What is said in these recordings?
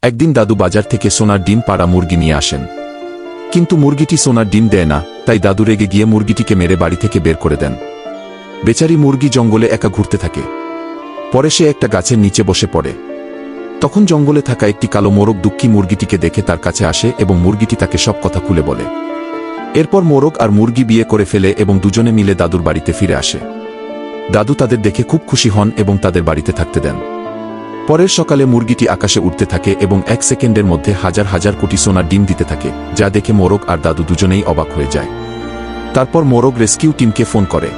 একদিন দাদু বাজার থেকে সোনার ডিম পাড়া মুরগি নিয়ে আসেন। কিন্তু মুরগিটি সোনার ডিম দেয় না, তাই দাদু রেগে গিয়ে মুরগিটিকে মেরে বাড়ি থেকে বের করে দেন। বেচারি মুরগি জঙ্গলে একা ঘুরতে থাকে। পরে সে একটা গাছের নিচে বসে পড়ে। তখন জঙ্গলে থাকা একটি কালো মোরগ দুঃখী মুরগিটিকে দেখে তার কাছে আসে এবং মুরগিটি তাকে সব কথা খুলে বলে। এরপর মোরগ আর মুরগি বিয়ে করে ফেলে এবং দুজনে মিলে দাদুর বাড়িতে ফিরে আসে। দাদু তাদের দেখে খুব খুশি হন এবং তাদের বাড়িতে থাকতে দেন। পরের সকালে মুরগিটি আকাশে উঠতে থাকে এবং 1 সেকেন্ডের মধ্যে হাজার হাজার কোটি সোনার ডিম দিতে থাকে, যা দেখে মোরগ আর দাদু দুজনেই অবাক হয়ে যায়। তারপর মোরগ রেস্কিউ টিমকে ফোন করে।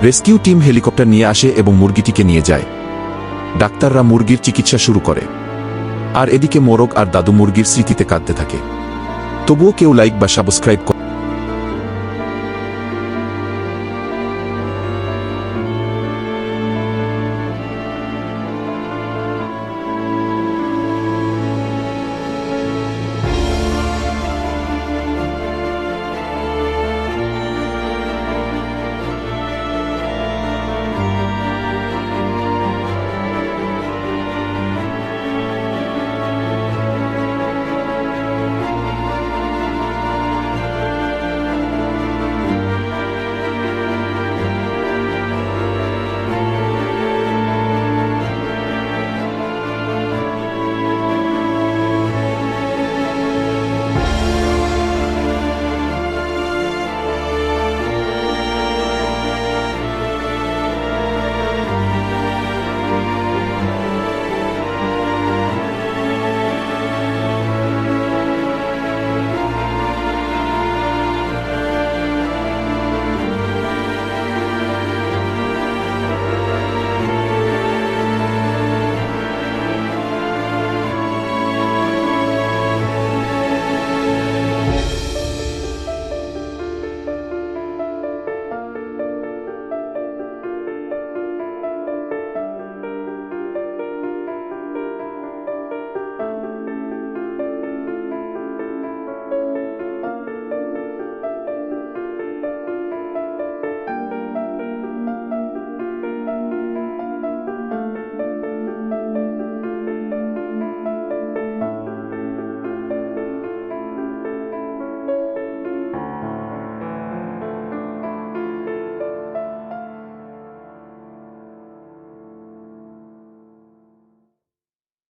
রেস্কিউ টিম হেলিকপ্টার নিয়ে আসে এবং মুরগিটিকে নিয়ে যায়। ডাক্তাররা মুরগির চিকিৎসা শুরু করে। আর এদিকে মোরগ আর দাদু মুরগির স্মৃতিতে কাঁদতে থাকে। তবুও কেউ লাইক বা সাবস্ক্রাইব